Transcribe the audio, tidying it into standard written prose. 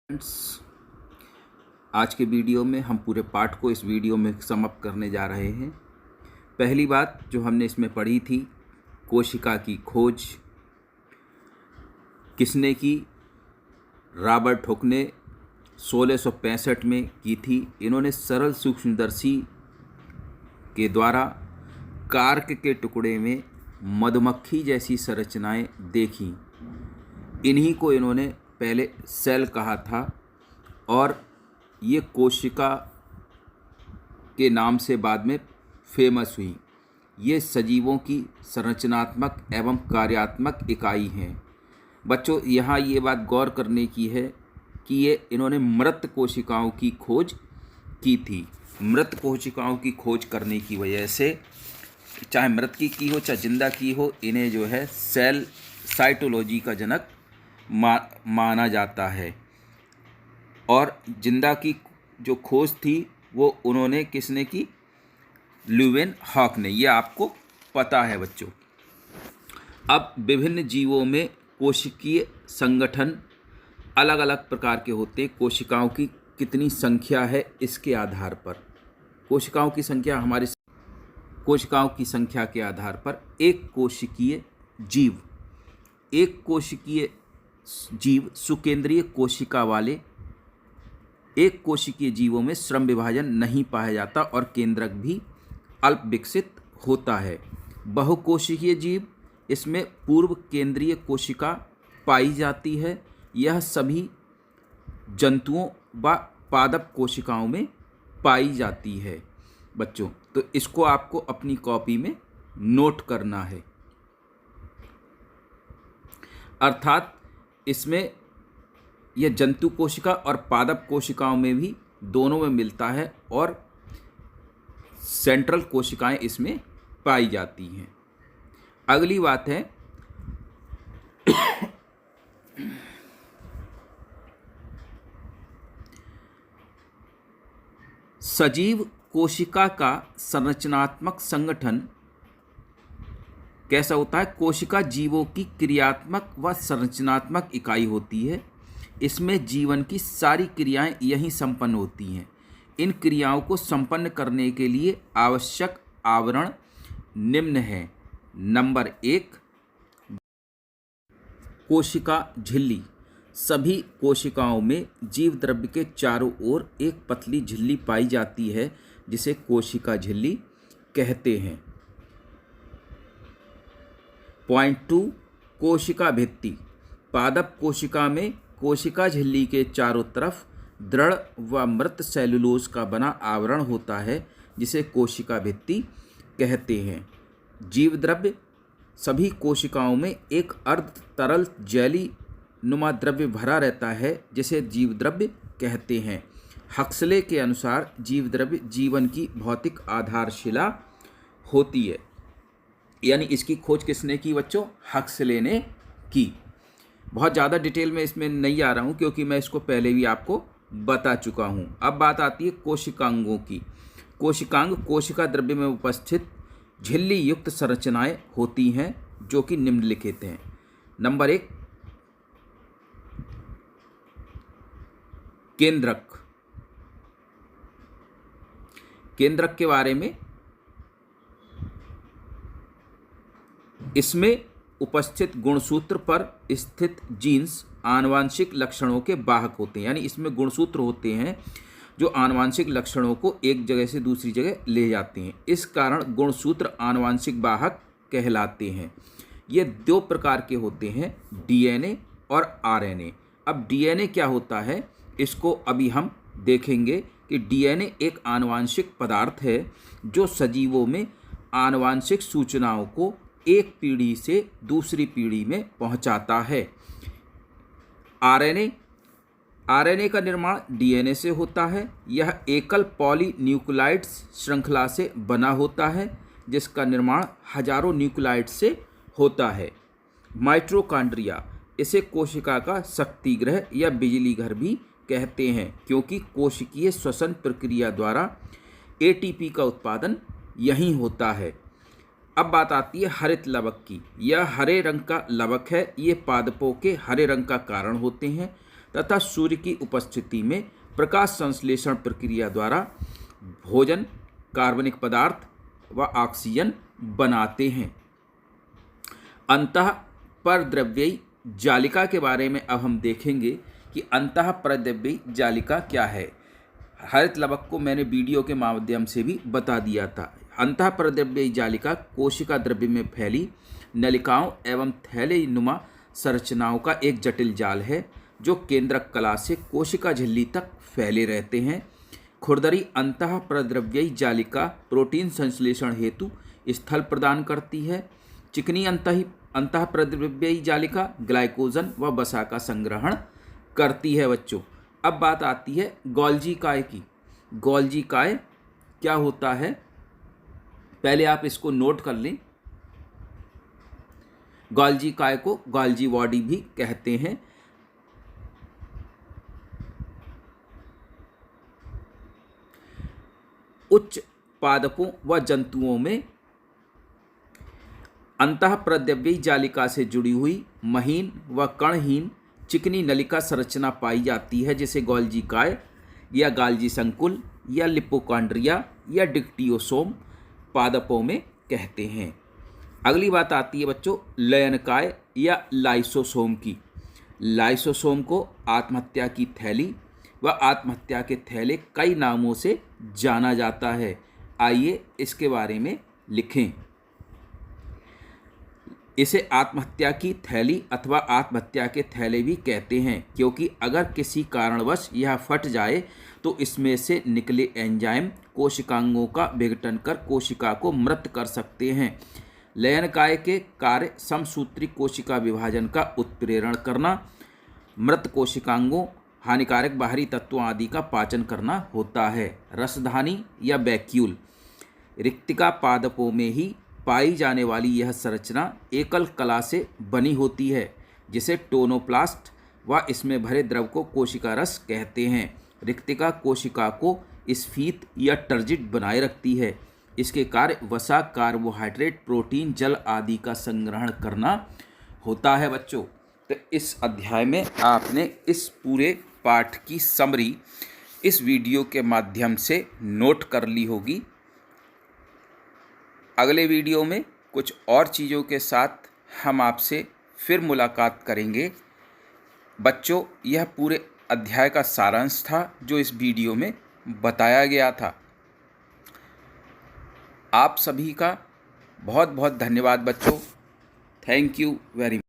Friends, आज के video में हम पूरे पाठ को इस वीडियो में समाप्त करने जा रहे हैं। पहली बात जो हमने इसमें पढ़ी थी, कोशिका की खोज किसने की? रॉबर्ट हुक ने 1665 में की थी। इन्होंने सरल सूक्ष्मदर्शी के द्वारा कार्क के टुकड़े में मधुमक्खी जैसी संरचनाएं देखी। इन्हीं को इन्होंने पहले सेल कहा था और ये कोशिका के नाम से बाद में फेमस हुई। ये सजीवों की संरचनात्मक एवं कार्यात्मक इकाई हैं। बच्चों, यहाँ ये बात गौर करने की है कि ये इन्होंने मृत कोशिकाओं की खोज की थी। मृत कोशिकाओं की खोज करने की वजह से, चाहे मृत की हो चाहे जिंदा की हो, इन्हें जो है सेल साइटोलॉजी का जनक माना जाता है। और जिंदा की जो खोज थी वो उन्होंने किसने की? ल्यूवेनहॉक ने। ये आपको पता है बच्चों। अब विभिन्न जीवों में कोशिकीय संगठन अलग अलग प्रकार के होते हैं। कोशिकाओं की कितनी संख्या है इसके आधार पर, कोशिकाओं की संख्या के आधार पर एक कोशिकीय जीव सुकेंद्रीय कोशिका वाले एक कोशिकीय जीवों में श्रम विभाजन नहीं पाया जाता और केंद्रक भी अल्प विकसित होता है। बहुकोशिकीय जीव, इसमें पूर्व केंद्रीय कोशिका पाई जाती है। यह सभी जंतुओं व पादप कोशिकाओं में पाई जाती है बच्चों। तो इसको आपको अपनी कॉपी में नोट करना है। अर्थात इसमें यह जंतु कोशिका और पादप कोशिकाओं में भी दोनों में मिलता है और सेंट्रल कोशिकाएं इसमें पाई जाती हैं। अगली बात है सजीव कोशिका का संरचनात्मक संगठन कैसा होता है? कोशिका जीवों की क्रियात्मक व संरचनात्मक इकाई होती है। इसमें जीवन की सारी क्रियाएं यहीं संपन्न होती हैं। इन क्रियाओं को संपन्न करने के लिए आवश्यक आवरण निम्न हैं। नंबर 1, कोशिका झिल्ली। सभी कोशिकाओं में जीव द्रव्य के चारों ओर एक पतली झिल्ली पाई जाती है जिसे कोशिका झिल्ली कहते हैं। पॉइंट 2, कोशिका भित्ति। पादप कोशिका में कोशिका झिल्ली के चारों तरफ दृढ़ व मृत सेलुलोज का बना आवरण होता है जिसे कोशिका भित्ति कहते हैं। जीव द्रव्य। सभी कोशिकाओं में एक अर्ध तरल जेली नुमा द्रव्य भरा रहता है जिसे जीव द्रव्य कहते हैं। हक्सले के अनुसार जीव द्रव्य जीवन की भौतिक आधारशिला होती है। यानी इसकी खोज किसने की बच्चों? हक्सले ने की। बहुत ज़्यादा डिटेल में इसमें नहीं आ रहा हूँ क्योंकि मैं इसको पहले भी आपको बता चुका हूँ। अब बात आती है कोशिकांगों की। कोशिकांग कोशिका द्रव्य में उपस्थित झिल्ली युक्त संरचनाएं होती हैं जो कि निम्नलिखित हैं। नंबर 1, केंद्रक। केंद्रक के बारे में, इसमें उपस्थित गुणसूत्र पर स्थित जीन्स आनुवांशिक लक्षणों के वाहक होते हैं। यानी इसमें गुणसूत्र होते हैं जो आनुवांशिक लक्षणों को एक जगह से दूसरी जगह ले जाते हैं। इस कारण गुणसूत्र आनुवांशिक वाहक कहलाते हैं। ये 2 प्रकार के होते हैं, डीएनए और आरएनए। अब डीएनए क्या होता है इसको अभी हम देखेंगे कि डीएनए एक आनुवांशिक पदार्थ है जो सजीवों में आनुवांशिक सूचनाओं को एक पीढ़ी से दूसरी पीढ़ी में पहुंचाता है। आरएनए का निर्माण डीएनए से होता है। यह एकल पॉलीन्यूक्लियोटाइड्स श्रृंखला से बना होता है जिसका निर्माण हजारों न्यूक्लियोटाइड्स से होता है। माइटोकॉन्ड्रिया, इसे कोशिका का शक्तिगृह या बिजली घर भी कहते हैं क्योंकि कोशिकीय श्वसन प्रक्रिया द्वारा एटीपी का उत्पादन यहीं होता है। अब बात आती है हरित लवक की। यह हरे रंग का लवक है। ये पादपों के हरे रंग का कारण होते हैं तथा सूर्य की उपस्थिति में प्रकाश संश्लेषण प्रक्रिया द्वारा भोजन, कार्बनिक पदार्थ व ऑक्सीजन बनाते हैं। अंतःपरद्रव्यी जालिका के बारे में अब हम देखेंगे कि अंतःपरद्रव्यी जालिका क्या है। हरित लवक को मैंने वीडियो के माध्यम से भी बता दिया था। अंतःपरद्रव्यी जालिका कोशिका द्रव्य में फैली नलिकाओं एवं थैले नुमा संरचनाओं का एक जटिल जाल है जो केंद्रक कला से कोशिका झिल्ली तक फैले रहते हैं। खुरदरी अंतःपरद्रव्यी जालिका प्रोटीन संश्लेषण हेतु स्थल प्रदान करती है। चिकनी अंतःपरद्रव्यी जालिका ग्लाइकोजन व वसा का संग्रहण करती है। बच्चों, अब बात आती है गोल्जी काय की। गोल्जी काय क्या होता है, पहले आप इसको नोट कर लें। गोल्जी काय को गोल्जी बॉडी भी कहते हैं। उच्च पादपों व जंतुओं में अंतःपरद्रव्यी जालिका से जुड़ी हुई महीन व कणहीन चिकनी नलिका संरचना पाई जाती है, जिसे गोल्जी काय या गोल्जी संकुल या लिपोकॉन्ड्रिया या डिक्टियोसोम पादपों में कहते हैं। अगली बात आती है बच्चों लयनकाय या लाइसोसोम की। लाइसोसोम को आत्महत्या की थैली व आत्महत्या के थैले कई नामों से जाना जाता है। आइए इसके बारे में लिखें। इसे आत्महत्या की थैली अथवा आत्महत्या के थैले भी कहते हैं, क्योंकि अगर किसी कारणवश यह फट जाए तो इसमें से निकले एंजाइम कोशिकांगों का विघटन कर कोशिका को मृत कर सकते हैं। लयनकाय के कार्य समसूत्री कोशिका विभाजन का उत्प्रेरण करना, मृत कोशिकांगों, हानिकारक बाहरी तत्वों आदि का पाचन करना होता है। रसधानी या वैक्यूल रिक्तिका पादपों में ही पाई जाने वाली यह संरचना एकल कला से बनी होती है, जिसे टोनोप्लास्ट व इसमें भरे द्रव को कोशिका रस कहते हैं। रिक्तिका कोशिका को स्फीत या टर्जिट बनाए रखती है। इसके कार्य वसा, कार्बोहाइड्रेट, प्रोटीन, जल आदि का संग्रहण करना होता है। बच्चों, तो इस अध्याय में आपने इस पूरे पाठ की समरी इस वीडियो के माध्यम से नोट कर ली होगी। अगले वीडियो में कुछ और चीज़ों के साथ हम आपसे फिर मुलाकात करेंगे। बच्चों, यह पूरे अध्याय का सारांश था जो इस वीडियो में बताया गया था। आप सभी का बहुत बहुत धन्यवाद बच्चों। Thank you very much.